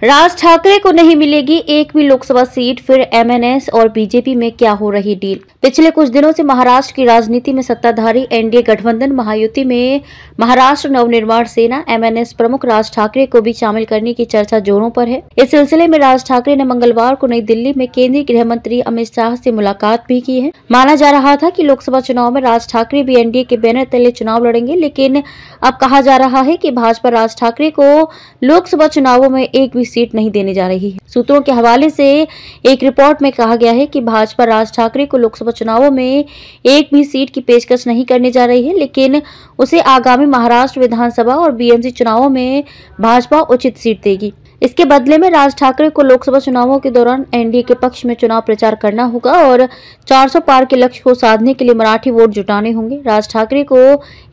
राज ठाकरे को नहीं मिलेगी एक भी लोकसभा सीट, फिर एमएनएस और बीजेपी में क्या हो रही डील। पिछले कुछ दिनों से महाराष्ट्र की राजनीति में सत्ताधारी एनडीए गठबंधन महायुति में महाराष्ट्र नवनिर्माण सेना एमएनएस प्रमुख राज ठाकरे को भी शामिल करने की चर्चा जोरों पर है। इस सिलसिले में राज ठाकरे ने मंगलवार को नई दिल्ली में केंद्रीय गृह मंत्री अमित शाह से मुलाकात भी की है। माना जा रहा था कि लोकसभा चुनाव में राज ठाकरे भी एनडीए के बैनर तले चुनाव लड़ेंगे, लेकिन अब कहा जा रहा है कि भाजपा राज ठाकरे को लोकसभा चुनावों में एक भी सीट नहीं देने जा रही है। सूत्रों के हवाले से एक रिपोर्ट में कहा गया है कि भाजपा राज ठाकरे को लोकसभा चुनावों में एक भी सीट की पेशकश नहीं करने जा रही है, लेकिन उसे आगामी महाराष्ट्र विधानसभा और बीएमसी चुनावों में भाजपा उचित सीट देगी। इसके बदले में राज ठाकरे को लोकसभा चुनावों के दौरान एनडीए के पक्ष में चुनाव प्रचार करना होगा और 400 पार के लक्ष्य को साधने के लिए मराठी वोट जुटाने होंगे। राज ठाकरे को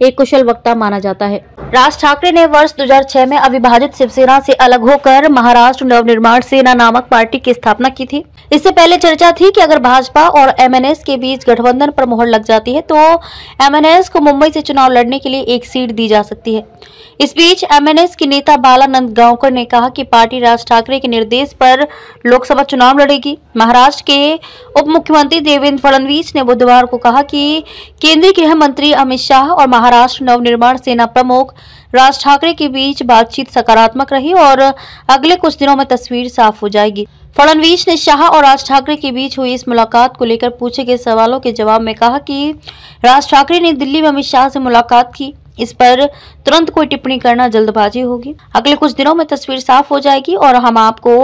एक कुशल वक्ता माना जाता है। राज ठाकरे ने वर्ष 2006 में अविभाजित शिवसेना से अलग होकर महाराष्ट्र नवनिर्माण सेना नामक पार्टी की स्थापना की थी। इससे पहले चर्चा थी कि अगर भाजपा और एमएनएस के बीच गठबंधन पर मोहर लग जाती है तो एमएनएस को मुंबई से चुनाव लड़ने के लिए एक सीट दी जा सकती है। इस बीच एमएनएस के नेता बालानंद गांवकर ने कहा कि पार्टी राज ठाकरे के निर्देश पर लोकसभा चुनाव लड़ेगी। महाराष्ट्र के उप मुख्यमंत्री देवेंद्र फडणवीस ने बुधवार को कहा कि केंद्रीय गृह मंत्री अमित शाह और महाराष्ट्र नवनिर्माण सेना प्रमुख राज ठाकरे के बीच बातचीत सकारात्मक रही और अगले कुछ दिनों में तस्वीर साफ हो जाएगी। फडणवीस ने शाह और राज ठाकरे के बीच हुई इस मुलाकात को लेकर पूछे गए सवालों के जवाब में कहा कि राज ठाकरे ने दिल्ली में अमित शाह से मुलाकात की। इस पर तुरंत कोई टिप्पणी करना जल्दबाजी होगी। अगले कुछ दिनों में तस्वीर साफ हो जाएगी और हम आपको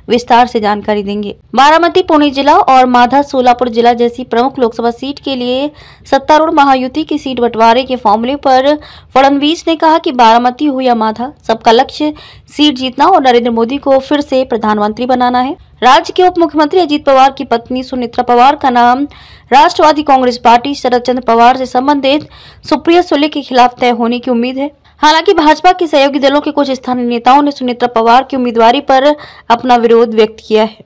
विस्तार से जानकारी देंगे। बारामती पुणे जिला और माधा सोलापुर जिला जैसी प्रमुख लोकसभा सीट के लिए सत्तारूढ़ महायुति की सीट बंटवारे के फॉर्मूले पर फडणवीस ने कहा कि बारामती हो या माधा, सबका लक्ष्य सीट जीतना और नरेंद्र मोदी को फिर से प्रधानमंत्री बनाना है। राज्य के उप मुख्यमंत्री अजित पवार की पत्नी सुनेत्रा पवार का नाम राष्ट्रवादी कांग्रेस पार्टी शरद चंद्र पवार से संबंधित सुप्रिया सुले के खिलाफ तय होने की उम्मीद है। हालांकि भाजपा के सहयोगी दलों के कुछ स्थानीय नेताओं ने सुनेत्रा पवार की उम्मीदवारी पर अपना विरोध व्यक्त किया है।